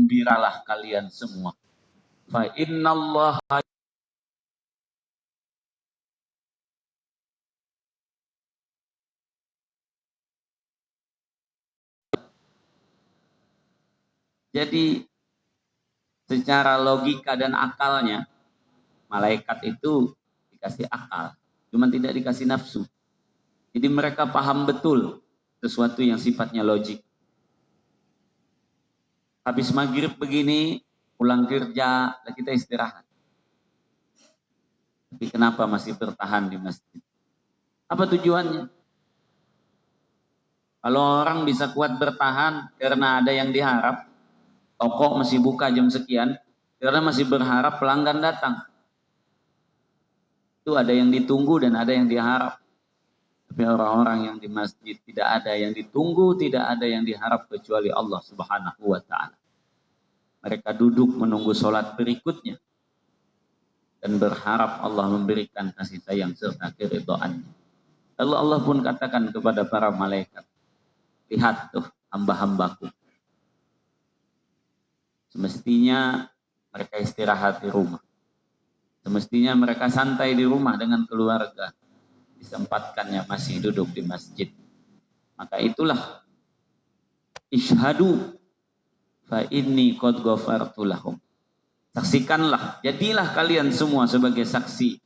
bergembiralah kalian semua. Fa innallaha Jadi secara logika dan akalnya malaikat itu dikasih akal, cuma tidak dikasih nafsu. Jadi mereka paham betul sesuatu yang sifatnya logik. Habis maghrib begini, pulang kerja, kita istirahat. Tapi kenapa masih bertahan di masjid? Apa tujuannya? Kalau orang bisa kuat bertahan karena ada yang diharap, toko masih buka jam sekian, karena masih berharap pelanggan datang. Itu ada yang ditunggu dan ada yang diharap. Tapi orang-orang yang di masjid tidak ada yang ditunggu, tidak ada yang diharap kecuali Allah Subhanahu wa ta'ala. Mereka duduk menunggu sholat berikutnya dan berharap Allah memberikan kasih sayang serta keridhaannya. Lalu Allah pun katakan kepada para malaikat, lihat tuh hamba-hambaku. Semestinya mereka istirahat di rumah. Semestinya mereka santai di rumah dengan keluarga. Disempatkannya masih duduk di masjid. Maka itulah ishadu fa inni qad ghafartu lahum. Saksikanlah, jadilah kalian semua sebagai saksi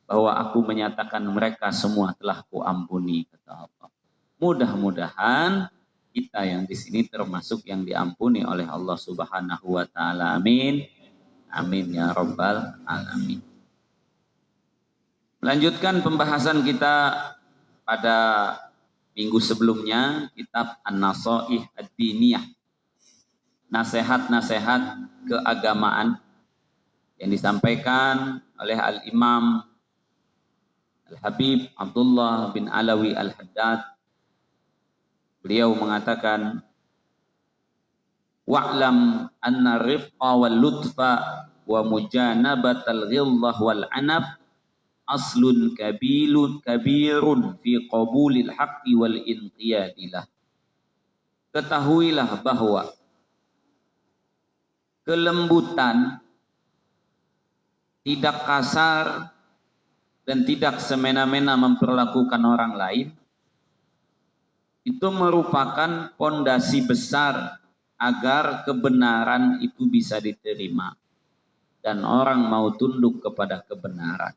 bahwa aku menyatakan mereka semua telah kuampuni, kata Allah. Mudah-mudahan kita yang di sini termasuk yang diampuni oleh Allah Subhanahu wa taala. Amin. Amin ya rabbal alamin. Melanjutkan pembahasan kita pada minggu sebelumnya, kitab An-Nasaih Ad-Diniyah. Nasihat-nasihat keagamaan yang disampaikan oleh Al-Imam Al-Habib Abdullah bin Alawi Al-Haddad. Beliau mengatakan, wa'lam anna rifqa wal lutfa wa mujanabatal ghillah wal anaf aslun kabirun fi qabulil haqqi wal inqiyadilah. Ketahuilah bahwa kelembutan, tidak kasar dan tidak semena-mena memperlakukan orang lain, itu merupakan pondasi besar agar kebenaran itu bisa diterima dan orang mau tunduk kepada kebenaran.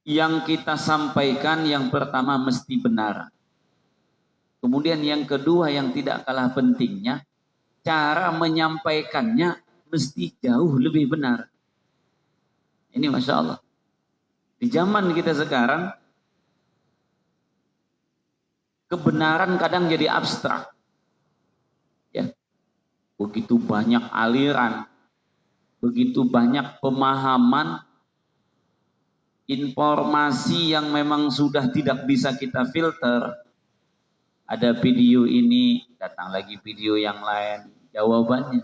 Yang kita sampaikan yang pertama mesti benar. Kemudian yang kedua yang tidak kalah pentingnya, cara menyampaikannya mesti jauh lebih benar. Ini Masya Allah. Di zaman kita sekarang, kebenaran kadang jadi abstrak. Ya. Begitu banyak aliran, begitu banyak pemahaman, informasi yang memang sudah tidak bisa kita filter. Ada video ini, datang lagi video yang lain, jawabannya.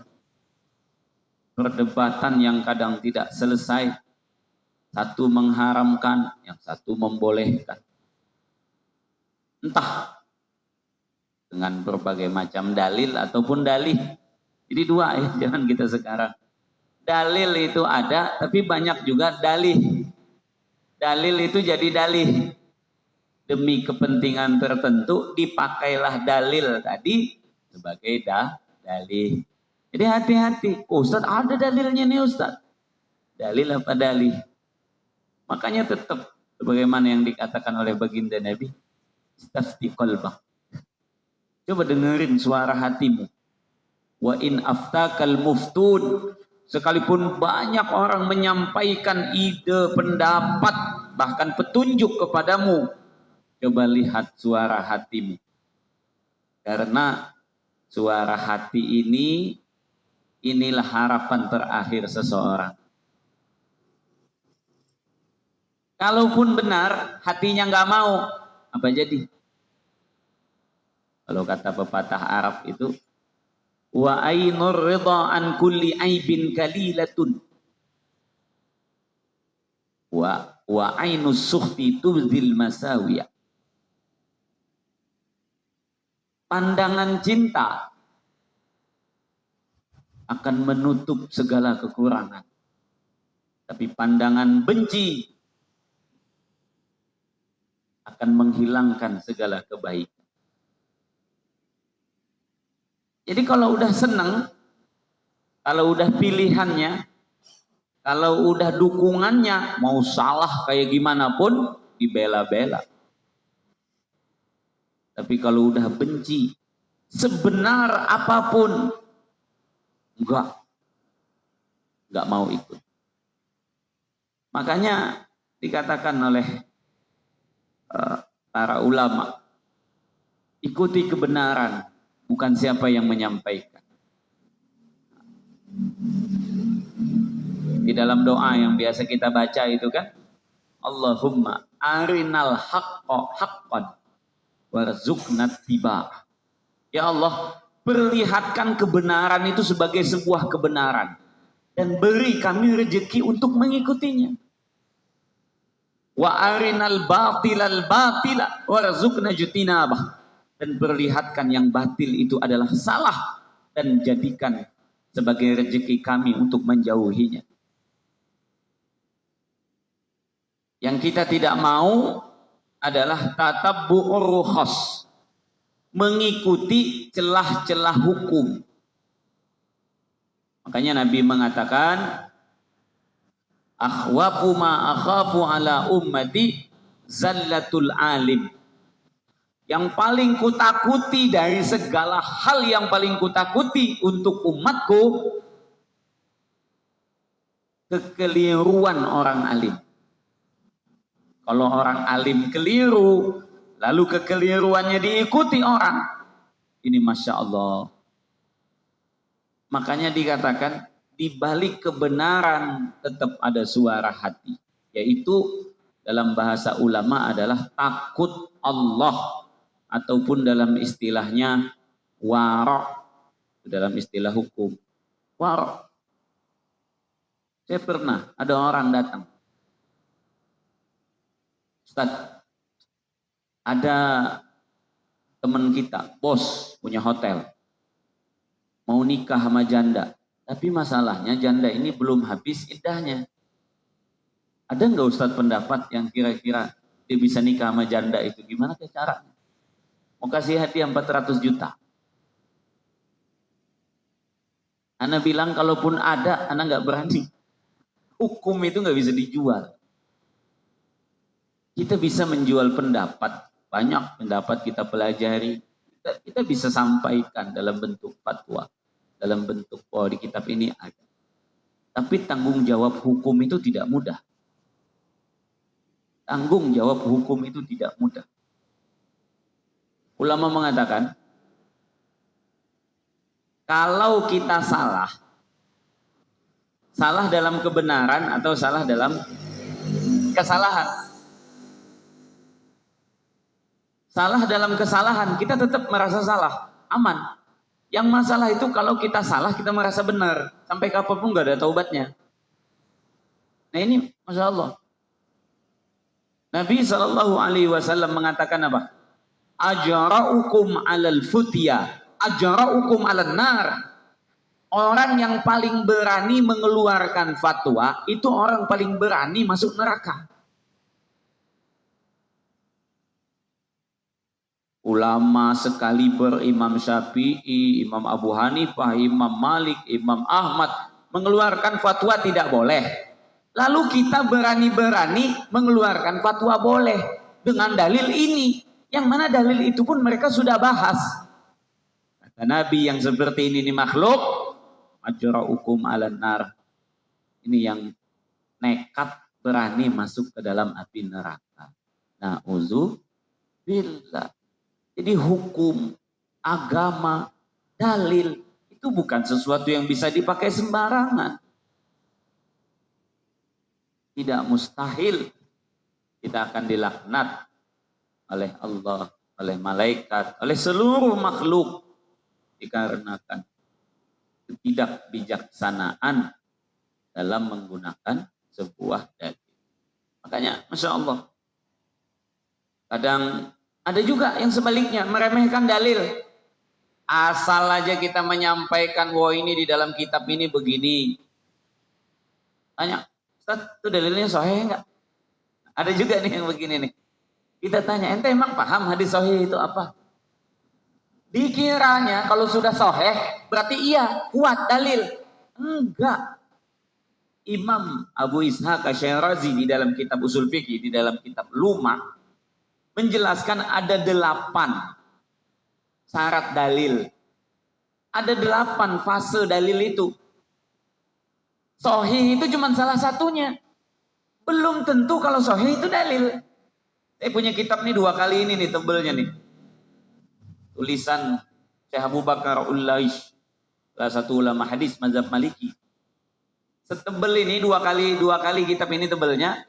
Perdebatan yang kadang tidak selesai. Satu mengharamkan, yang satu membolehkan. Entah dengan berbagai macam dalil ataupun dalih. Jadi dua ya, jangan kita sekarang. Dalil itu ada, tapi banyak juga dalih. Dalil itu jadi dalih. Demi kepentingan tertentu, dipakailah dalil tadi sebagai dalih. Jadi hati-hati. Ustaz, ada dalilnya nih Ustaz. Dalil apa dalih? Makanya tetap sebagaimana yang dikatakan oleh baginda Nabi, istafti qalbak. Coba dengerin suara hatimu. Wa in aftakal muftun, sekalipun banyak orang menyampaikan ide, pendapat, bahkan petunjuk kepadamu, coba lihat suara hatimu. Karena suara hati ini, inilah harapan terakhir seseorang. Kalaupun benar, hatinya nggak mau, apa jadi? Kalau kata pepatah Arab itu, wa ainur ridha an kulli aibin kalilatun. Wa ainus sukhti tubdil masawiya. Pandangan cinta akan menutup segala kekurangan. Tapi pandangan benci akan menghilangkan segala kebaikan. Jadi kalau udah senang, kalau udah pilihannya, kalau udah dukungannya, mau salah kayak gimana pun dibela-bela. Tapi kalau udah benci, sebenar apapun, enggak mau ikut. Makanya dikatakan oleh para ulama, ikuti kebenaran, bukan siapa yang menyampaikan. Di dalam doa yang biasa kita baca itu kan, Allahumma arinal haqqa haqqan warzuqna tiba'ah. Ya Allah, perlihatkan kebenaran itu sebagai sebuah kebenaran dan beri kami rezeki untuk mengikutinya. Wa arinal batilal batila warzuqna jutinabah. Dan perlihatkan yang batil itu adalah salah dan jadikan sebagai rezeki kami untuk menjauhinya. Yang kita tidak mau adalah tatabbu'ur rukhas, mengikuti celah-celah hukum. Makanya Nabi mengatakan, akhwafu ma akhafu ala ummati zallatul alim. Yang paling kutakuti dari segala hal yang paling kutakuti untuk umatku, kekeliruan orang alim. Kalau orang alim keliru, lalu kekeliruannya diikuti orang, ini Masya Allah. Makanya dikatakan, di balik kebenaran tetap ada suara hati. Yaitu dalam bahasa ulama adalah takut Allah. Ataupun dalam istilahnya wara'. Dalam istilah hukum. Wara'. Saya pernah, ada orang datang. Ustaz, ada teman kita, bos, punya hotel. Mau nikah sama janda. Tapi masalahnya janda ini belum habis iddahnya. Ada nggak Ustaz pendapat yang kira-kira dia bisa nikah sama janda itu? Gimana caranya? Mau kasih hadiah 400 juta. Ana bilang kalaupun ada, Ana nggak berani. Hukum itu nggak bisa dijual. Kita bisa menjual pendapat. Banyak pendapat kita pelajari. Kita bisa sampaikan dalam bentuk fatwa. Dalam bentuk, oh di kitab ini ada. Tapi tanggung jawab hukum itu tidak mudah. Tanggung jawab hukum itu tidak mudah. Ulama mengatakan, kalau kita salah dalam kebenaran atau salah dalam kesalahan. Salah dalam kesalahan, kita tetap merasa salah, aman. Yang masalah itu kalau kita salah, kita merasa benar. Sampai kapanpun nggak ada taubatnya. Nah ini, Masya Allah. Nabi SAW mengatakan apa? Ajra'ukum alal futya, ajra'ukum alal nar. Orang yang paling berani mengeluarkan fatwa, itu orang paling berani masuk neraka. Ulama sekaliber Imam Syafi'i, Imam Abu Hanifah, Imam Malik, Imam Ahmad mengeluarkan fatwa tidak boleh. Lalu kita berani-berani mengeluarkan fatwa boleh dengan dalil ini. Yang mana dalil itu pun mereka sudah bahas. Kata Nabi, yang seperti ini makhluk, ajra'ukum 'alan nar. Ini yang nekat berani masuk ke dalam api neraka. Na'udzubillah. Jadi hukum, agama, dalil itu bukan sesuatu yang bisa dipakai sembarangan. Tidak mustahil kita akan dilaknat oleh Allah, oleh malaikat, oleh seluruh makhluk dikarenakan ketidakbijaksanaan dalam menggunakan sebuah dalil. Makanya, Masya Allah, kadang ada juga yang sebaliknya, meremehkan dalil. Asal aja kita menyampaikan, wah ini di dalam kitab ini begini. Tanya, Ustaz, itu dalilnya sahih enggak? Ada juga nih yang begini nih. Kita tanya, ente emang paham hadis sahih itu apa? Dikiranya kalau sudah sahih, berarti iya, kuat dalil. Enggak. Imam Abu Ishaq Asy-Syirazi di dalam kitab Usul Fikih, di dalam kitab Lumah, menjelaskan ada 8 syarat dalil. Ada 8 fase dalil itu. Sahih itu cuma salah satunya. Belum tentu kalau sahih itu dalil. Saya punya kitab nih 2 kali ini nih tebelnya nih. Tulisan Syekh Abu Bakar Ul-Laish, salah satu ulama hadis mazhab Maliki. Setebel ini 2 kali kitab ini tebelnya.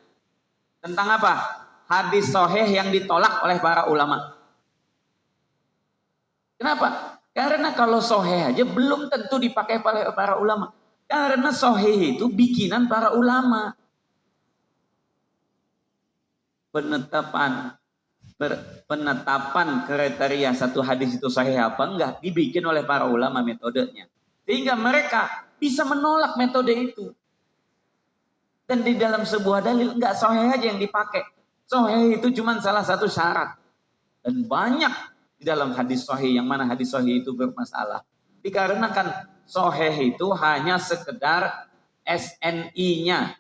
Tentang apa? Hadis sahih yang ditolak oleh para ulama. Kenapa? Karena kalau sahih aja belum tentu dipakai oleh para ulama. Karena sahih itu bikinan para ulama. Penetapan kriteria satu hadis itu sahih apa enggak dibikin oleh para ulama metodenya. Sehingga mereka bisa menolak metode itu. Dan di dalam sebuah dalil enggak sahih aja yang dipakai. Sahih itu cuma salah satu syarat. Dan banyak di dalam hadis sahih yang mana hadis sahih itu bermasalah. Dikarenakan sahih itu hanya sekedar SNI-nya.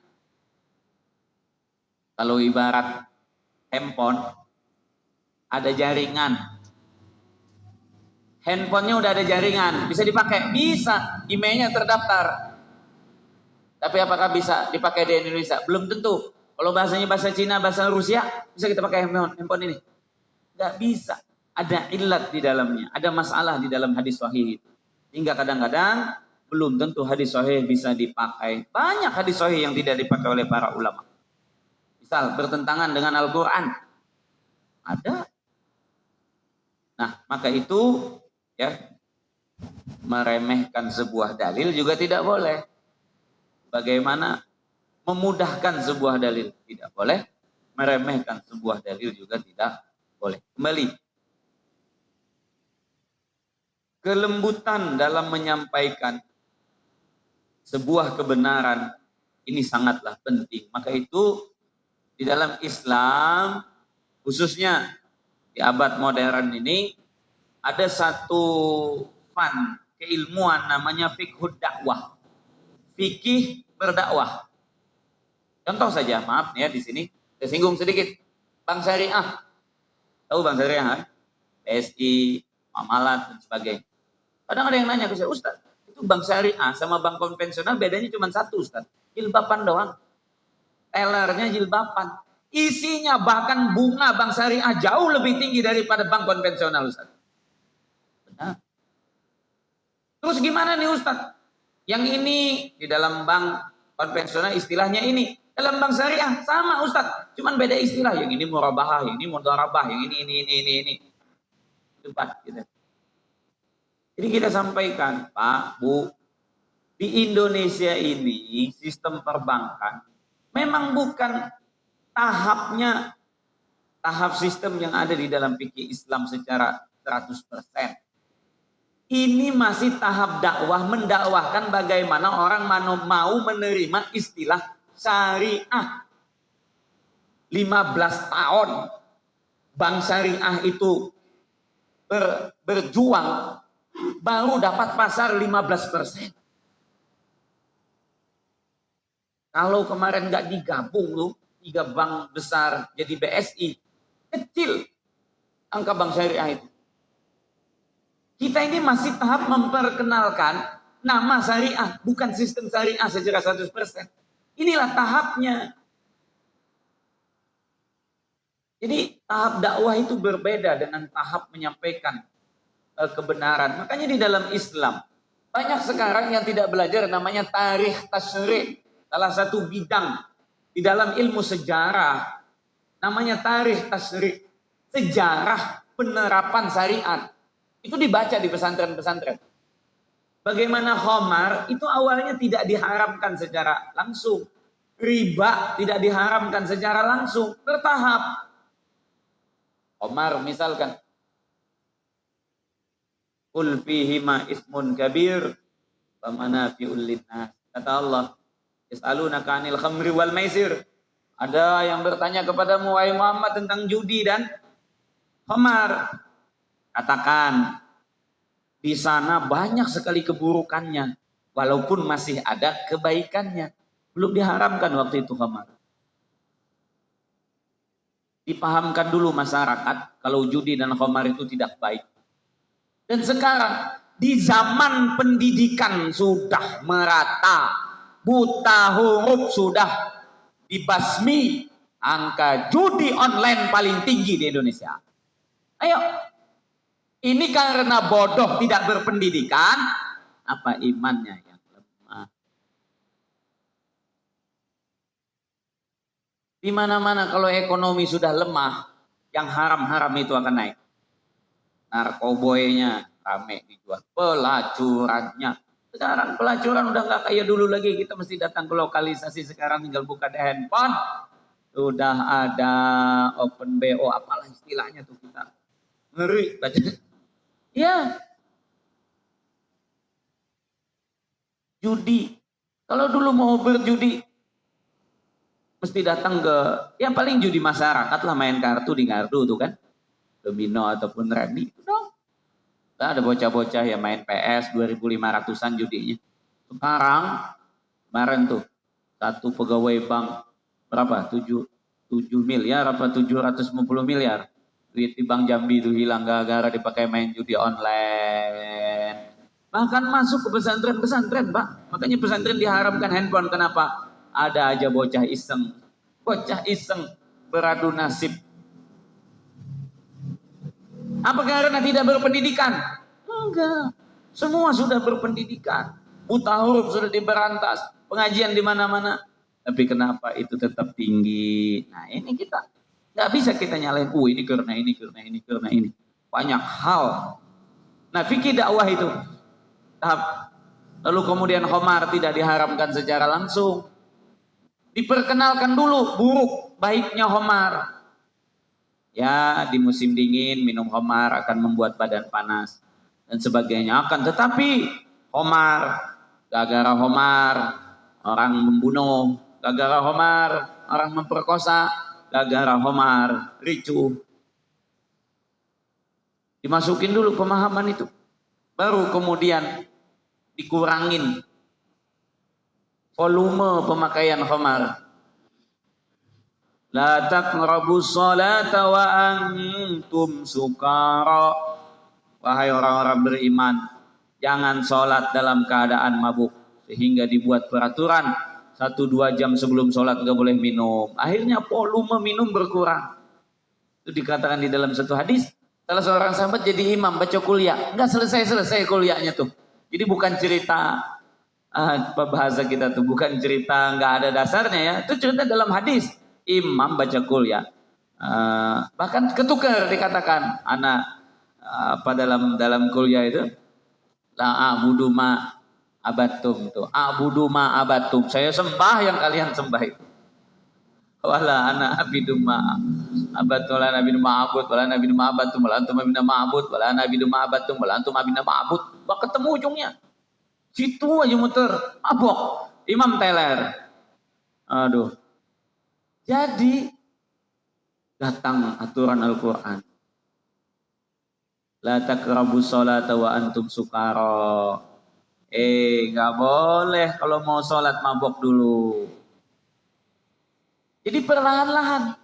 Kalau ibarat handphone, ada jaringan. Handphonenya udah ada jaringan, bisa dipakai? Bisa, emailnya terdaftar. Tapi apakah bisa dipakai di Indonesia? Belum tentu. Kalau bahasanya bahasa Cina, bahasa Rusia, bisa kita pakai handphone ini? Nggak bisa. Ada ilat di dalamnya, ada masalah di dalam hadis sahih itu. Hingga kadang-kadang belum tentu hadis sahih bisa dipakai. Banyak hadis sahih yang tidak dipakai oleh para ulama. Misal bertentangan dengan Al-Quran. Ada. Nah, maka itu ya meremehkan sebuah dalil juga tidak boleh. Bagaimana memudahkan sebuah dalil tidak boleh, meremehkan sebuah dalil juga tidak boleh. Kembali, kelembutan dalam menyampaikan sebuah kebenaran ini sangatlah penting. Maka itu di dalam Islam, khususnya di abad modern ini, ada satu fan keilmuan namanya fiqhud dakwah. Fikih berdakwah. Contoh saja, maaf ya di sini saya singgung sedikit. Bank Syariah. Tahu Bank Syariah? PSI, Mamalat dan sebagainya. Kadang ada yang nanya ke saya, Ustaz, itu Bank Syariah sama bank konvensional bedanya cuma satu, Ustaz. Jilbaban doang. Tellernya jilbaban. Isinya bahkan bunga Bank Syariah jauh lebih tinggi daripada bank konvensional, Ustaz. Benar. Terus gimana nih Ustaz? Yang ini di dalam bank konvensional istilahnya ini. Dalam bank syariah sama Ustaz. Cuman beda istilah. Yang ini murabahah, yang ini mudharabah, yang ini. Debat gitu. Jadi kita sampaikan, Pak, Bu, di Indonesia ini sistem perbankan memang bukan tahap sistem yang ada di dalam fikih Islam secara 100%. Ini masih tahap dakwah, mendakwahkan bagaimana orang mau menerima istilah syariah. 15 tahun bank syariah itu berjuang, baru dapat pasar 15%. Kalau kemarin nggak digabung tuh, 3 bank besar jadi BSI, kecil angka bank syariah itu. Kita ini masih tahap memperkenalkan nama syariah, bukan sistem syariah secara 100%. Inilah tahapnya. Jadi tahap dakwah itu berbeda dengan tahap menyampaikan kebenaran. Makanya di dalam Islam, banyak sekarang yang tidak belajar namanya tarikh tasyri'. Salah satu bidang di dalam ilmu sejarah, namanya tarikh tasyri'. Sejarah penerapan syariat. Itu dibaca di pesantren-pesantren. Bagaimana khamar itu awalnya tidak diharamkan secara langsung. Riba tidak diharamkan secara langsung. Bertahap. Khamar misalkan. Qul fihima ismun kabir wa manafi'ul linnas. Kata Allah, yas'alunaka 'anil khamri wal maisir. Ada yang bertanya kepadamu wahai Muhammad tentang judi dan khamar. Katakan, di sana banyak sekali keburukannya, walaupun masih ada kebaikannya. Belum diharamkan waktu itu khamar. Dipahamkan dulu masyarakat kalau judi dan khamar itu tidak baik. Dan sekarang di zaman pendidikan sudah merata, buta huruf sudah dibasmi, angka judi online paling tinggi di Indonesia. Ayo, ini karena bodoh tidak berpendidikan, apa imannya yang lemah? Di mana-mana kalau ekonomi sudah lemah, yang haram-haram itu akan naik. Narkoboynya rame dijual, pelacurannya. Sekarang pelacuran udah nggak kayak dulu lagi. Kita mesti datang ke lokalisasi, sekarang tinggal buka di handphone. Sudah ada open BO, apalah istilahnya tuh, kita ngeri baca. Ya. Judi. Kalau dulu mau berjudi, mesti datang ke, yang paling judi masyarakat lah, main kartu di kartu tuh kan. Domino ataupun remi. Ada bocah-bocah yang main PS 2.500-an judinya. Sekarang kemarin tuh satu pegawai bank berapa? 7 miliar apa 750 miliar. Duit di Bank Jambi itu hilang gara-gara dipakai main judi online. Bahkan masuk ke pesantren-pesantren, Pak. Makanya pesantren diharamkan handphone. Kenapa? Ada aja bocah iseng. Bocah iseng beradu nasib. Apa karena tidak berpendidikan? Enggak. Semua sudah berpendidikan. Buta huruf sudah diberantas. Pengajian di mana-mana. Tapi kenapa itu tetap tinggi? Nah ini kita nggak bisa kita nyalain. Ini karena ini, karena ini, karena ini. Banyak hal. Nah fikih dakwah itu. Lalu kemudian khamar tidak diharamkan secara langsung. Diperkenalkan dulu buruk baiknya khamar. Ya, di musim dingin minum khamar akan membuat badan panas dan sebagainya akan. Tetapi khamar, gara-gara khamar orang membunuh, gara-gara khamar orang memperkosa, gara-gara khamar ricuh. Dimasukin dulu pemahaman itu. Baru kemudian dikurangin volume pemakaian khamar. La taqrabus salata wa antum sukara. Wahai orang-orang beriman, jangan sholat dalam keadaan mabuk. Sehingga dibuat peraturan 1-2 jam sebelum sholat gak boleh minum. Akhirnya volume minum berkurang. Itu dikatakan di dalam satu hadis. Salah seorang sahabat jadi imam baca kuliah. Gak selesai-selesai kuliahnya tuh. Jadi bukan cerita bahasa kita tuh, bukan cerita gak ada dasarnya ya. Itu cerita dalam hadis. Imam baca kuliah, bahkan ketukar dikatakan anak dalam kuliah itu la a'budu ma abattum tuh, a'budu ma abattum, saya sembah yang kalian sembah itu, wala ana abidu ma abattum wala nabidu ma abud wala nabidu ma abattum wala antum abina ma abud wala nabidu ma abattum wala antum abina ma abud. Ketemu ujungnya situ aja muter, mabok imam teler. Aduh. Jadi datang aturan Al-Quran. La taqrabus sholata wa antum sukara. Gak boleh kalau mau sholat mabok dulu. Jadi perlahan-lahan.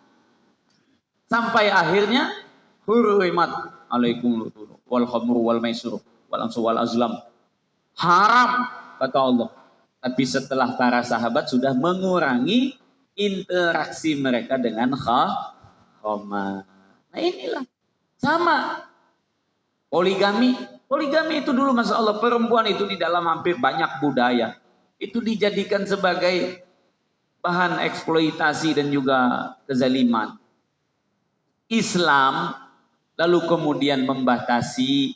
Sampai akhirnya hurrimat alaikum wal khamru wal maisur wal ansu wal azlam. Haram kata Allah. Tapi setelah para sahabat sudah mengurangi interaksi mereka dengan khamar. Nah inilah sama poligami. Poligami itu dulu masya Allah, perempuan itu di dalam hampir banyak budaya itu dijadikan sebagai bahan eksploitasi dan juga kezaliman. Islam lalu kemudian membatasi,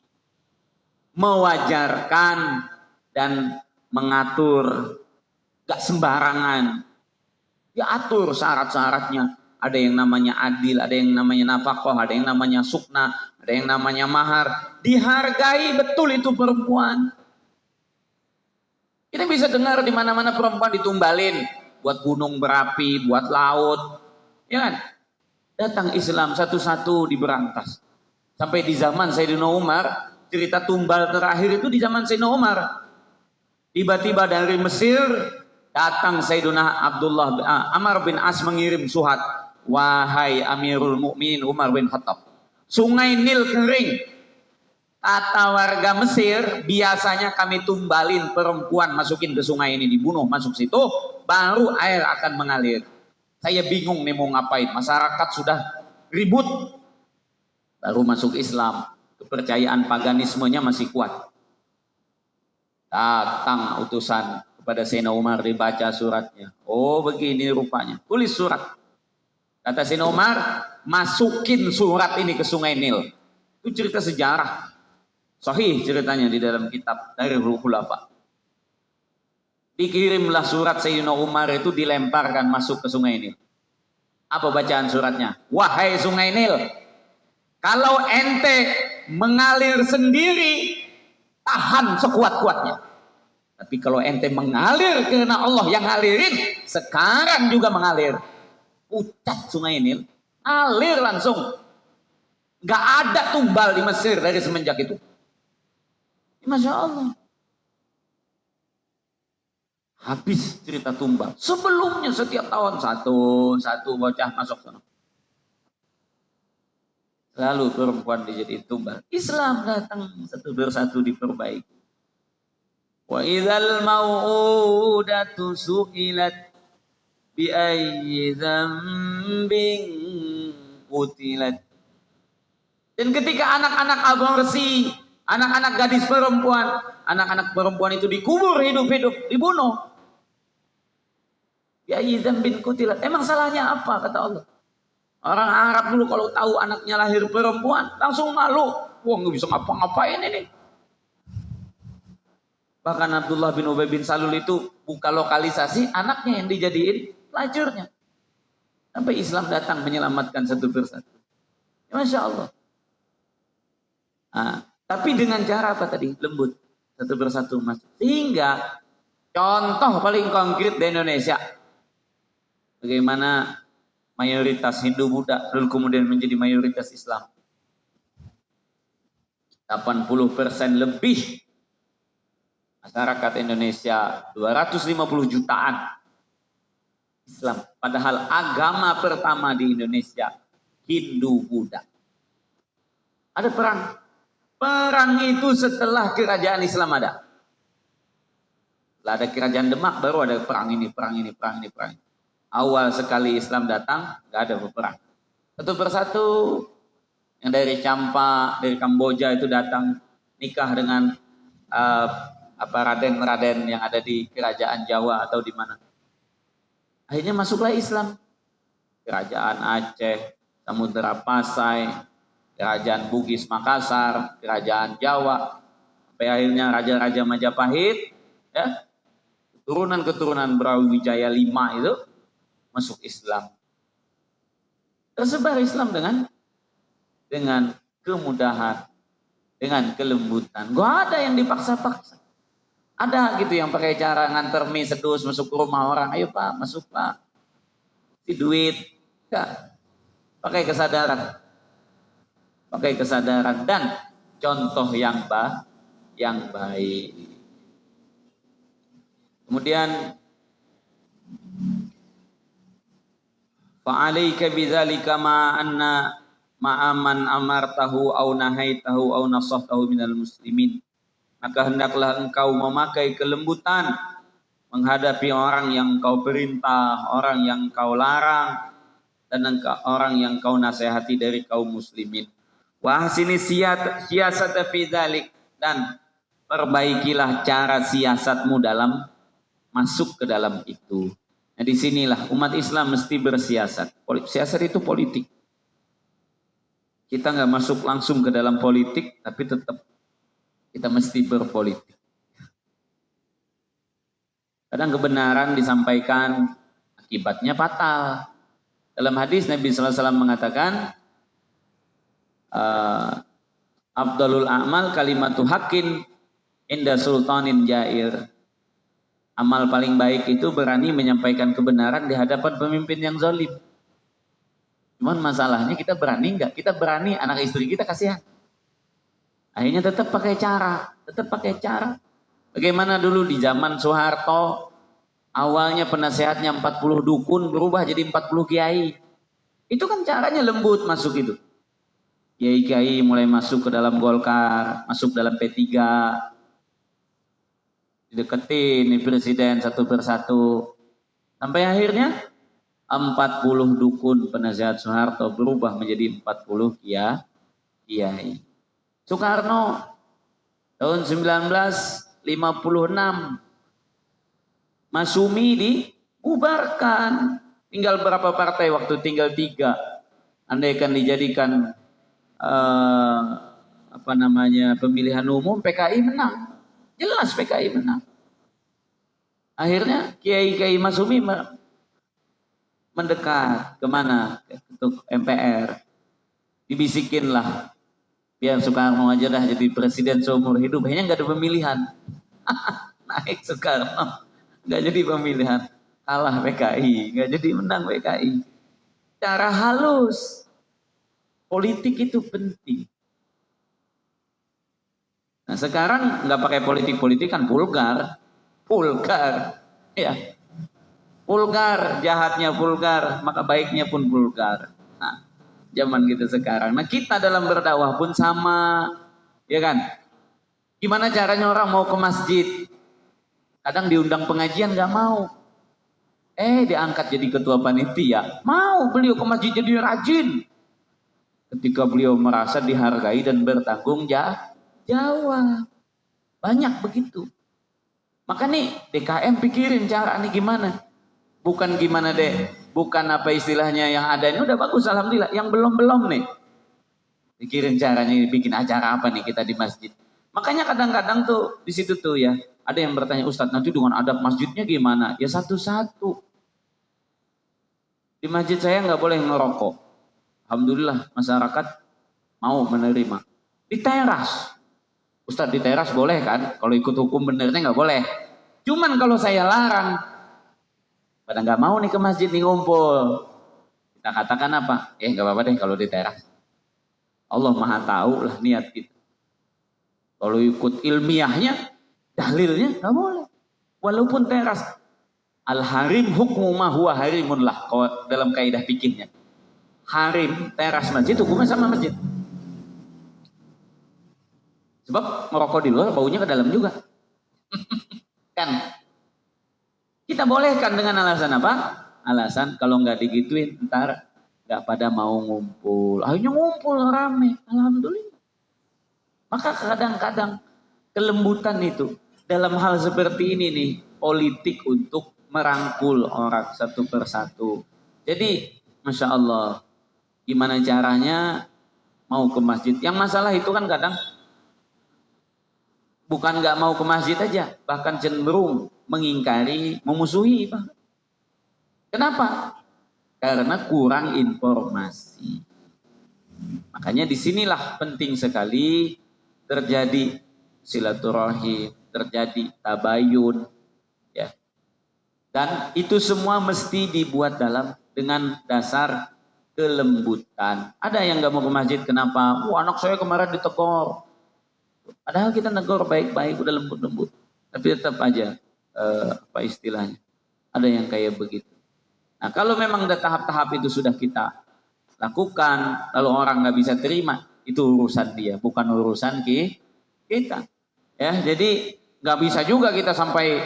mewajarkan dan mengatur, gak sembarangan. Diatur syarat-syaratnya. ada yang namanya adil, ada yang namanya nafkah, ada yang namanya sukna, ada yang namanya mahar. Dihargai betul itu perempuan. Kita bisa dengar di mana-mana perempuan ditumbalin buat gunung berapi, buat laut, ya kan? Datang Islam satu-satu diberantas. Sampai di zaman Sayyidina Umar, cerita tumbal terakhir itu di zaman Sayyidina Umar. Tiba-tiba dari Mesir datang Sayyidina Amr bin As mengirim surat, wahai Amirul Mukminin Umar bin Khattab, Sungai Nil kering. Kata warga Mesir, biasanya kami tumbalin perempuan masukin ke sungai ini, dibunuh masuk situ, baru air akan mengalir. Saya bingung nih mau ngapain, masyarakat sudah ribut. Baru masuk Islam, kepercayaan paganismenya masih kuat. Datang utusan kepada Sayyidina Umar, dibaca suratnya. Oh begini rupanya, tulis surat. Kata Sayyidina Umar, masukin surat ini ke Sungai Nil. Itu cerita sejarah. Sahih ceritanya di dalam kitab dari Khulafa. Dikirimlah surat Sayyidina Umar itu, dilemparkan masuk ke Sungai Nil. Apa bacaan suratnya? Wahai Sungai Nil, kalau ente mengalir sendiri, tahan sekuat-kuatnya. Tapi kalau ente mengalir karena Allah yang ngalirin, sekarang juga mengalir. Pucat Sungai Nil, alir langsung. Gak ada tumbal di Mesir dari semenjak itu. Masya Allah. Habis cerita tumbal. Sebelumnya setiap tahun satu bocah masuk sana. Lalu perempuan dijadiin tumbal. Islam datang satu persatu diperbaiki. Wa idzal mau'udatu su'ilat bi ayyi dzambin qutilat. Dan ketika anak-anak aborsi, anak-anak gadis perempuan, anak-anak perempuan itu dikubur hidup-hidup, dibunuh. Bi ayyi dzambin qutilat. Emang salahnya apa kata Allah? Orang Arab dulu kalau tahu anaknya lahir perempuan langsung malu. Wah nggak bisa ngapa-ngapain ini. Bahkan Abdullah bin Ubay bin Salul itu buka lokalisasi anaknya yang dijadiin pelacurnya. Sampai Islam datang menyelamatkan satu persatu. Ya, Masya Allah. Nah, tapi dengan cara apa tadi? Lembut. Satu persatu masuk. Sehingga contoh paling konkret di Indonesia. Bagaimana mayoritas Hindu Buddha lalu kemudian menjadi mayoritas Islam. 80% lebih masyarakat Indonesia, 250 jutaan Islam. Padahal agama pertama di Indonesia Hindu Buddha. Ada perang. Perang itu setelah kerajaan Islam ada. Setelah ada kerajaan Demak baru ada perang ini, perang ini, perang ini, perang ini. Awal sekali Islam datang, nggak ada perang. Satu persatu yang dari Campa, dari Kamboja itu datang nikah dengan raden-raden yang ada di kerajaan Jawa atau di mana. Akhirnya masuklah Islam. Kerajaan Aceh, Samudra Pasai, kerajaan Bugis Makassar, kerajaan Jawa, sampai akhirnya raja-raja Majapahit, ya, keturunan-keturunan Brawijaya V itu masuk Islam. Tersebar Islam dengan kemudahan, dengan kelembutan. Gak ada yang dipaksa-paksa. Ada gitu yang pakai cara nganter mie sedus masuk ke rumah orang. Ayo Pak, masuk Pak. Si duit. Enggak. Pakai kesadaran. Pakai kesadaran dan contoh yang baik. Kemudian fa'alaika bidzalika ma'aman amartahu au nahaitahu au nasahtahu minal muslimin. Maka hendaklah engkau memakai kelembutan menghadapi orang yang kau perintah, orang yang kau larang, dan orang yang kau nasihati dari kaum muslimin. Wa ahsini siyasata fi dzalik, dan perbaikilah cara siasatmu dalam masuk ke dalam itu. Nah, disinilah umat Islam mesti bersiasat. Siasat itu politik. Kita nggak masuk langsung ke dalam politik, tapi tetap kita mesti berpolitik. Kadang kebenaran disampaikan, akibatnya fatal. Dalam hadis Nabi SAW mengatakan, Afdalul a'mal kalimatu haqqin inda sultanin jair. Amal paling baik itu berani menyampaikan kebenaran di hadapan pemimpin yang zalim. Cuman masalahnya kita berani enggak? Kita berani, anak istri kita kasihan. Akhirnya tetap pakai cara. Bagaimana dulu di zaman Soeharto, awalnya penasehatnya 40 dukun berubah jadi 40 kiai. Itu kan caranya lembut masuk itu. Kiai-kiai mulai masuk ke dalam Golkar, masuk dalam P3. Dideketin nih presiden satu persatu. Sampai akhirnya 40 dukun penasehat Soeharto berubah menjadi 40 kiai. Soekarno tahun 1956 Masumi dibubarkan. Tinggal berapa partai waktu? Tinggal 3. Andaikan dijadikan pemilihan umum, PKI menang. Jelas PKI menang. Akhirnya Kiai Masumi mendekat kemana? Ke MPR. Dibisikin lah, biar Soekarno aja dah jadi presiden seumur hidup. Akhirnya nggak ada pemilihan. Naik Soekarno, nggak jadi pemilihan. Kalah PKI, nggak jadi menang PKI. Cara halus. Politik itu penting. Nah sekarang nggak pakai politik kan vulgar, ya, vulgar, jahatnya vulgar, maka baiknya pun vulgar. Nah, zaman kita sekarang. Nah kita dalam berdakwah pun sama, ya kan? Gimana caranya orang mau ke masjid? Kadang diundang pengajian nggak mau, diangkat jadi ketua panitia, mau beliau ke masjid jadi rajin. Ketika beliau merasa dihargai dan bertanggung jawab. Banyak begitu. Maka nih DKM pikirin cara nih gimana. Bukan gimana deh. Bukan apa istilahnya yang ada ini udah bagus alhamdulillah. Yang belum nih. Pikirin caranya bikin acara apa nih kita di masjid. Makanya kadang-kadang tuh di situ tuh ya. Ada yang bertanya, Ustadz nanti dengan adab masjidnya gimana? Ya satu-satu. Di masjid saya nggak boleh ngerokok. Alhamdulillah masyarakat mau menerima. Di teras, Ustadz di teras boleh kan? Kalau ikut hukum benernya nggak boleh. Cuman kalau saya larang, pada nggak mau nih ke masjid nih ngumpul. Kita katakan apa? Nggak apa-apa deh kalau di teras. Allah Maha tahu lah niat kita. Kalau ikut ilmiahnya, dalilnya nggak boleh. Walaupun teras, al-harim hukmu ma huwa harimun lah. Kalau dalam kaidah fikihnya. Harim, teras masjid hukumnya sama masjid. Sebab merokok di luar baunya ke dalam juga. Kan? Kita bolehkan dengan alasan apa? Alasan kalau nggak digituin ntar nggak pada mau ngumpul. Akhirnya ngumpul rame. Alhamdulillah. Maka kadang-kadang kelembutan itu dalam hal seperti ini nih, politik untuk merangkul orang satu persatu. Jadi Masya Allah, gimana caranya mau ke masjid. Yang masalah itu kan kadang bukan nggak mau ke masjid aja, bahkan cenderung mengingkari, memusuhi. Kenapa? Karena kurang informasi. Makanya disinilah penting sekali terjadi silaturahim, terjadi tabayun, ya. Dan itu semua mesti dibuat dengan dasar kelembutan. Ada yang nggak mau ke masjid, kenapa? Anak saya kemarin ditegur. Padahal kita negur baik-baik, udah lembut-lembut. Tapi tetap aja, apa istilahnya? Ada yang kayak begitu. Nah kalau memang udah tahap-tahap itu sudah kita lakukan, lalu orang nggak bisa terima, itu urusan dia, bukan urusan kita. Ya, jadi nggak bisa juga kita sampai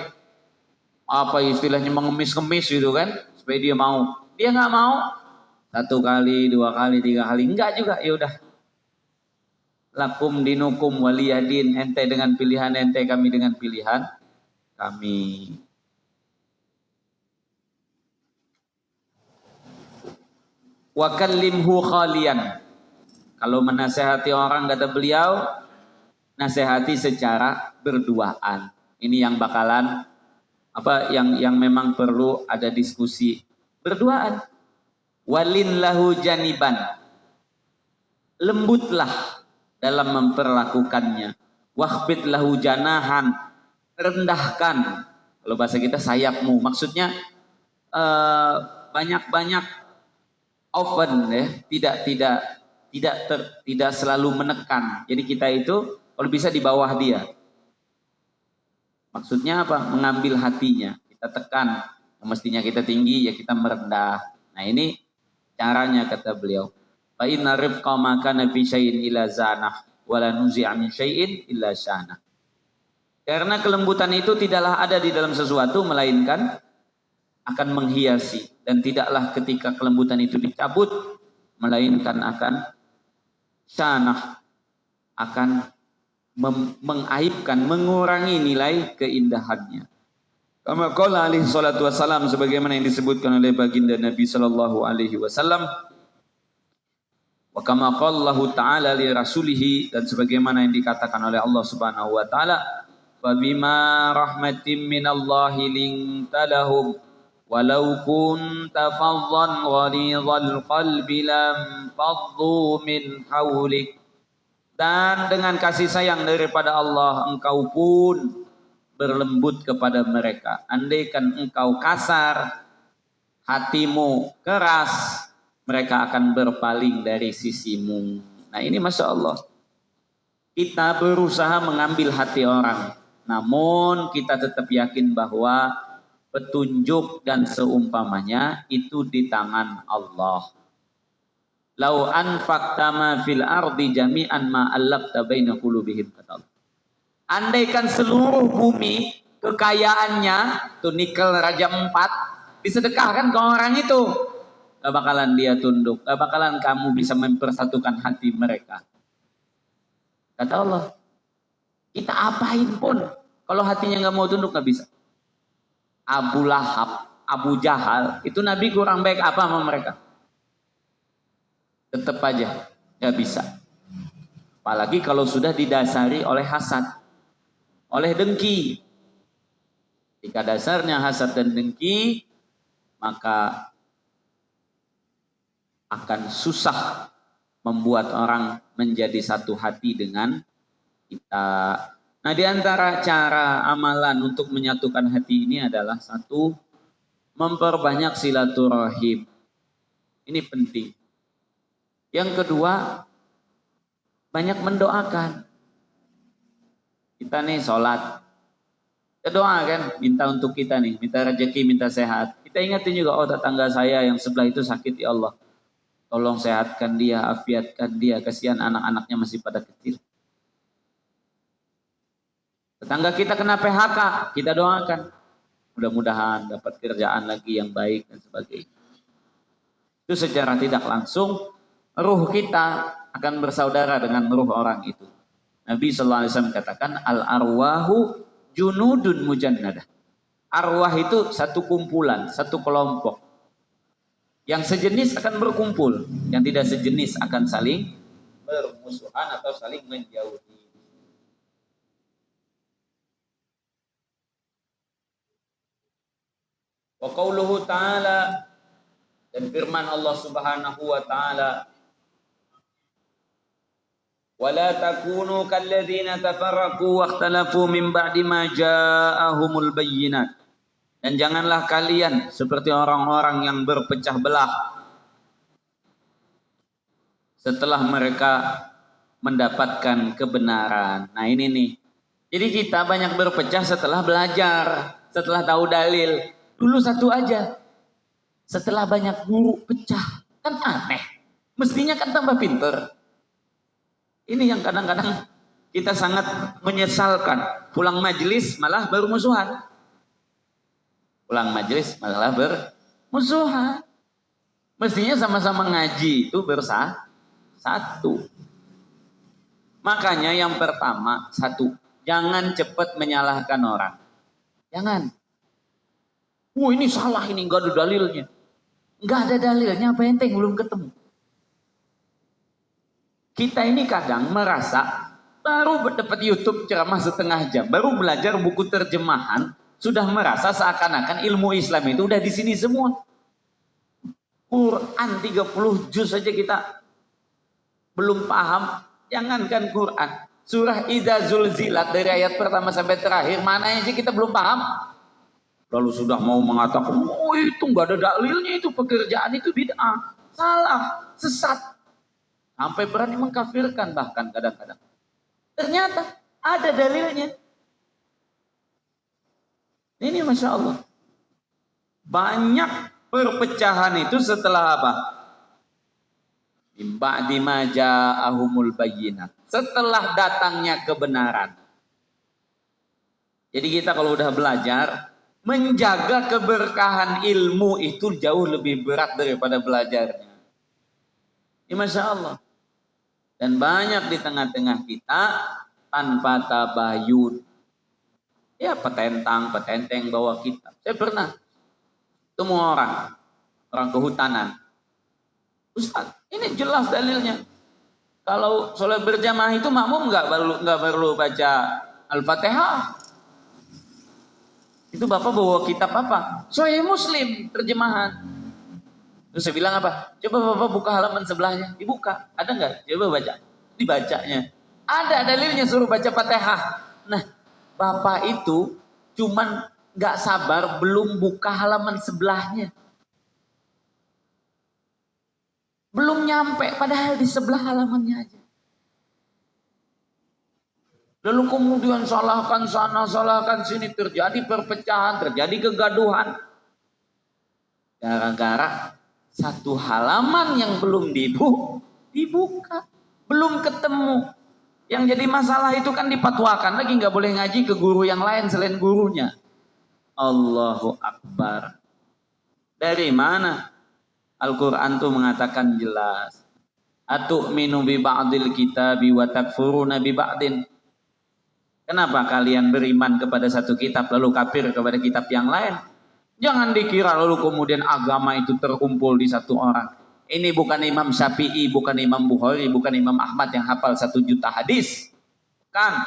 apa istilahnya mengemis-ngemis gitu kan, supaya dia mau. Dia nggak mau. 1 kali, 2 kali, 3 kali, enggak juga, ya udah. Lakum dinukum waliyadin, ente dengan pilihan ente, kami dengan pilihan kami. Wa kallimhu khalian. Kalau menasehati orang kata beliau, nasehati secara berduaan. Ini yang bakalan yang memang perlu ada diskusi berduaan. walin lahu janiban, lembutlah dalam memperlakukannya, wakhfid lahu janahan, rendahkan, kalau bahasa kita sayapmu, maksudnya banyak-banyak open ya, tidak selalu menekan. Jadi kita itu kalau bisa di bawah dia. Maksudnya apa? Mengambil hatinya, kita tekan. Mestinya kita tinggi, ya kita merendah. Nah ini caranya kata beliau. Fa inna rifqa ma kana fi syai'in illa zanah wa la nuzi'a min syai'in illa syanah. Karena kelembutan itu tidaklah ada di dalam sesuatu melainkan akan menghiasi, dan tidaklah ketika kelembutan itu dicabut melainkan akan syanah, akan mengaibkan, mengurangi nilai keindahannya. Kama qala alaihi salatu wassalam, sebagaimana yang disebutkan oleh baginda Nabi sallallahu alaihi wasallam, wa kama qala Allah taala li rasulih, dan sebagaimana yang dikatakan oleh Allah Subhanahu wa taala, fa bima rahmatin minallahi linta lahum walau kunta faddan ghalidhal qalbi lam faddu min hawlik. Dan dengan kasih sayang daripada Allah engkau pun berlembut kepada mereka. Andaikan engkau kasar, hatimu keras, mereka akan berpaling dari sisimu. Nah ini Masya Allah, kita berusaha mengambil hati orang, namun kita tetap yakin bahwa petunjuk dan seumpamanya itu di tangan Allah. Lau anfaqta ma fil ardi jami'an ma allafta baina qulubihim, kata Allah. Andaikan seluruh bumi kekayaannya tuh nikel raja 4 disedekahkan ke orang itu, gak bakalan dia tunduk, gak bakalan kamu bisa mempersatukan hati mereka. Kata Allah, kita apain pun kalau hatinya gak mau tunduk gak bisa. Abu Lahab, Abu Jahal, itu Nabi kurang baik apa sama mereka? Tetap aja gak bisa. Apalagi kalau sudah didasari oleh hasad, oleh dengki. Jika dasarnya hasad dan dengki, maka akan susah membuat orang menjadi satu hati dengan kita. Nah, di antara cara amalan untuk menyatukan hati ini adalah satu, memperbanyak silaturahim. Ini penting. Yang kedua, banyak mendoakan. Kita nih sholat, kita doa kan, minta untuk kita nih, minta rezeki, minta sehat. Kita ingatin juga, oh tetangga saya yang sebelah itu sakit, ya Allah, tolong sehatkan dia, afiatkan dia, kasihan anak-anaknya masih pada kecil. Tetangga kita kena PHK, kita doakan, mudah-mudahan dapat kerjaan lagi yang baik dan sebagainya. Itu secara tidak langsung ruh kita akan bersaudara dengan ruh orang itu. Nabi sallallahu alaihi wasallam katakan, al arwahu junudun mujannadah. Arwah itu satu kumpulan, satu kelompok. Yang sejenis akan berkumpul, yang tidak sejenis akan saling bermusuhan atau saling menjauhi. Wa qauluhu ta'ala, dan firman Allah Subhanahu wa ta'ala, wala takunu kalladzina tafarraqu wakhtalafu min ba'di ma ja'ahumul bayyinat. Dan janganlah kalian seperti orang-orang yang berpecah belah setelah mereka mendapatkan kebenaran. Nah ini nih. Jadi kita banyak berpecah setelah belajar, setelah tahu dalil. Dulu satu aja. Setelah banyak guru pecah. Kan aneh. Mestinya kan tambah pinter. Ini yang kadang-kadang kita sangat menyesalkan. Pulang majelis malah bermusuhan. Pulang majelis malah bermusuhan. Mestinya sama-sama ngaji itu bersatu. Makanya yang pertama, satu, jangan cepat menyalahkan orang. Jangan. Ini salah, ini enggak ada dalilnya. Enggak ada dalilnya, apa enteng belum ketemu. Kita ini kadang merasa baru dapat YouTube ceramah setengah jam, baru belajar buku terjemahan, sudah merasa seakan-akan ilmu Islam itu udah di sini semua. Quran 30 juz saja kita belum paham, jangankan Quran. Surah Idza Zulzilat dari ayat pertama sampai terakhir, mana yang sih kita belum paham? Lalu sudah mau mengatakan, oh itu nggak ada dalilnya, itu pekerjaan itu bid'ah, salah, sesat. Sampai berani mengkafirkan bahkan kadang-kadang. Ternyata ada dalilnya. Ini Masya Allah. Banyak perpecahan itu setelah apa? Ba'di ma ja'ahumul bayyinat. Setelah datangnya kebenaran. Jadi kita kalau udah belajar, menjaga keberkahan ilmu itu jauh lebih berat daripada belajarnya. Ini Masya Allah. Dan banyak di tengah-tengah kita tanpa tabayun. Ya petenteng bawa kitab. Saya pernah ketemu orang kehutanan. Ustaz, ini jelas dalilnya. Kalau sholat berjamaah itu makmum nggak perlu baca Al-Fatihah. Itu Bapak bawa kitab apa? Sahih Muslim terjemahan. Terus saya bilang apa? Coba Bapak buka halaman sebelahnya. Dibuka. Ada nggak? Coba baca. Dibacanya. Ada dalilnya suruh baca Fatihah. Nah, Bapak itu cuman nggak sabar belum buka halaman sebelahnya. Belum nyampe, padahal di sebelah halamannya aja. Lalu kemudian salahkan sana, salahkan sini, terjadi perpecahan, terjadi kegaduhan. Gara-gara satu halaman yang belum dibuka, belum ketemu. Yang jadi masalah itu kan dipatwakan lagi, nggak boleh ngaji ke guru yang lain selain gurunya. Allahu Akbar. Dari mana? Al-Quran tuh mengatakan jelas. Atu'minu bi ba'dil kitabi wa takfuruna bi ba'din. Kenapa kalian beriman kepada satu kitab lalu kafir kepada kitab yang lain? Jangan dikira lalu kemudian agama itu terkumpul di satu orang. Ini bukan Imam Syafi'i, bukan Imam Bukhari, bukan Imam Ahmad yang hafal 1 juta hadis. Kan?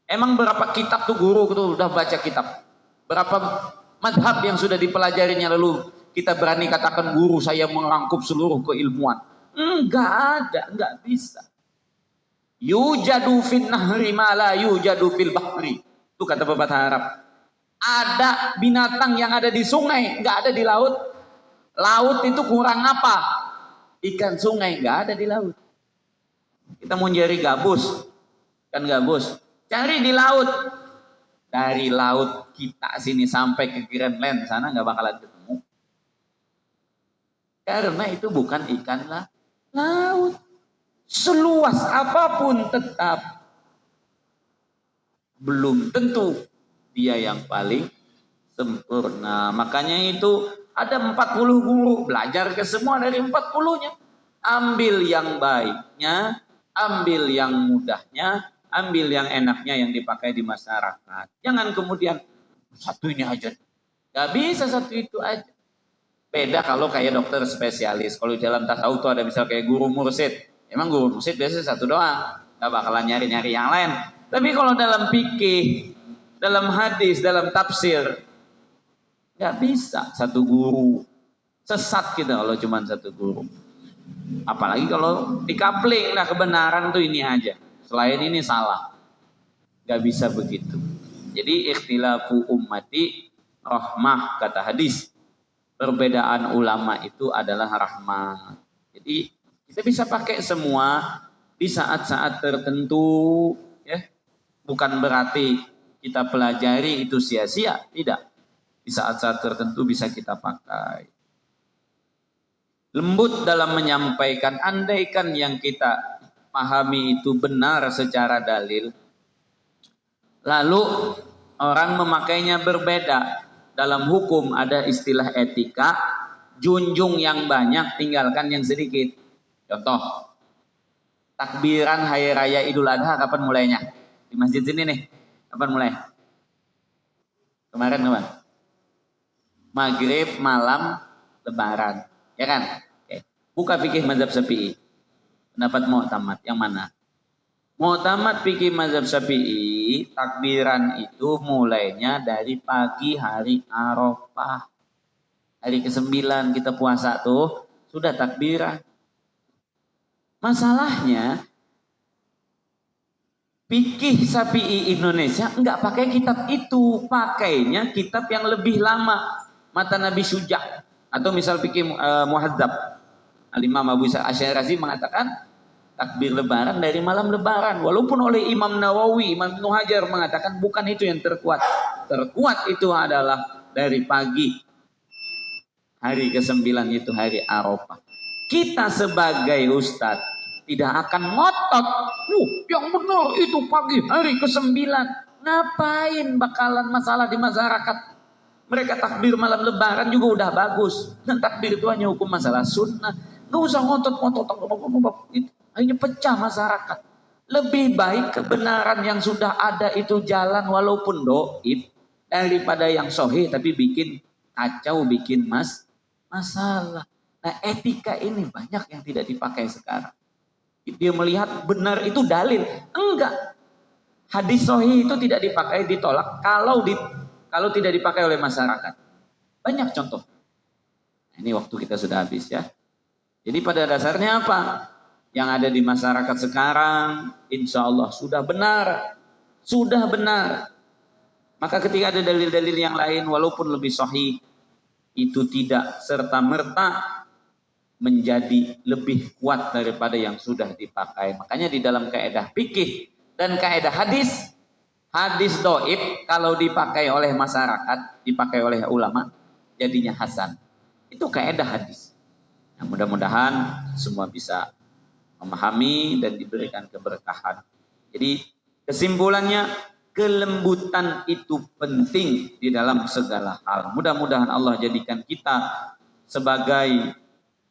Emang berapa kitab tuh guru tuh udah baca kitab? Berapa madhab yang sudah dipelajarinya lalu kita berani katakan guru saya merangkup seluruh keilmuan? Enggak ada, enggak bisa. Yujadu fin nahri ma la yujadu fil bahri. Itu kata pepatah Arab. Ada binatang yang ada di sungai, enggak ada di laut. Laut itu kurang apa? Ikan sungai enggak ada di laut. Kita mau nyari gabus, kan gabus. Cari di laut. Dari laut kita sini sampai ke Greenland sana enggak bakalan ketemu. Karena itu bukan ikan laut. Seluas apapun tetap belum tentu dia yang paling sempurna. Makanya itu ada 40 guru, belajar ke semua dari 40-nya. Ambil yang baiknya, ambil yang mudahnya, ambil yang enaknya yang dipakai di masyarakat. Jangan kemudian satu ini aja. Gak bisa satu itu aja. Beda kalau kayak dokter spesialis. Kalau dalam tasawuf itu ada misal kayak guru mursyid. Emang guru mursyid biasanya satu doang. Gak bakalan nyari-nyari yang lain. Tapi kalau dalam fikih, dalam hadis, dalam tafsir, gak bisa satu guru. Sesat kita kalau cuma satu guru. Apalagi kalau dikapling, nah kebenaran tuh ini aja. Selain ini salah. Gak bisa begitu. Jadi ikhtilafu ummati rahmah kata hadis. Perbedaan ulama itu adalah rahmat. Jadi kita bisa pakai semua di saat-saat tertentu, ya. Bukan berarti kita pelajari itu sia-sia, tidak. Di saat-saat tertentu bisa kita pakai. Lembut dalam menyampaikan, andaikan yang kita pahami itu benar secara dalil, lalu orang memakainya berbeda. Dalam hukum ada istilah etika, junjung yang banyak, tinggalkan yang sedikit. Contoh, takbiran Hari Raya Idul Adha kapan mulainya? Di masjid sini nih, kapan mulai? Kemarin kapan? Maghrib, malam, Lebaran, ya kan? Oke. Buka fikih mazhab Syafi'i. Pendapat Mu'tamad yang mana? Mu'tamad fikih mazhab Syafi'i, takbiran itu mulainya dari pagi hari Arafah. Hari ke-9 kita puasa tuh, sudah takbiran. Masalahnya, fikih Syafi'i Indonesia enggak pakai kitab itu, pakainya kitab yang lebih lama, Mata Nabi Syuja' atau misal fikih Muhadzab. Al-Imam Abu Isa Asy'ari mengatakan takbir lebaran dari malam lebaran, walaupun oleh Imam Nawawi, Imam Ibnu Hajar mengatakan bukan itu yang terkuat. Terkuat itu adalah dari pagi hari ke-9 itu hari Arafah. Kita sebagai ustadz tidak akan ngotot, yang benar itu pagi hari ke-9. Ngapain bakalan masalah di masyarakat? Mereka takbir malam lebaran juga udah bagus. Dan takbir itu hanya hukum masalah sunnah. Nggak usah ngotot-ngotot. Hanya pecah masyarakat. Lebih baik kebenaran yang sudah ada itu jalan walaupun doib, daripada yang sahih tapi bikin kacau, bikin masalah. Nah, etika ini banyak yang tidak dipakai sekarang. Dia melihat benar itu dalil. Enggak. Hadis sahih itu tidak dipakai, ditolak kalau tidak dipakai oleh masyarakat. Banyak contoh. Ini waktu kita sudah habis ya. Jadi pada dasarnya apa? Yang ada di masyarakat sekarang, insya Allah sudah benar. Sudah benar. Maka ketika ada dalil-dalil yang lain, walaupun lebih sahih, itu tidak serta-merta menjadi lebih kuat daripada yang sudah dipakai. Makanya di dalam kaidah fikih dan kaidah hadis, hadis doib kalau dipakai oleh masyarakat, dipakai oleh ulama, jadinya hasan. Itu kaidah hadis. Nah, mudah-mudahan semua bisa memahami dan diberikan keberkahan. Jadi kesimpulannya, kelembutan itu penting di dalam segala hal. Mudah-mudahan Allah jadikan kita sebagai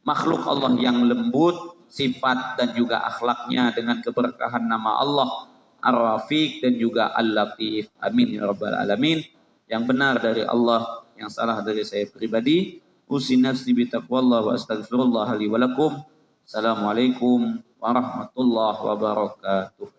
makhluk Allah yang lembut, sifat dan juga akhlaknya dengan keberkahan nama Allah Ar-Rafiq dan juga Al-Latif. Amin ya rabbal alamin. Yang benar dari Allah, yang salah dari saya pribadi. Usin nafsi bi taqwallah wa astaghfirullah li wa lakum. Assalamualaikum warahmatullahi wabarakatuh.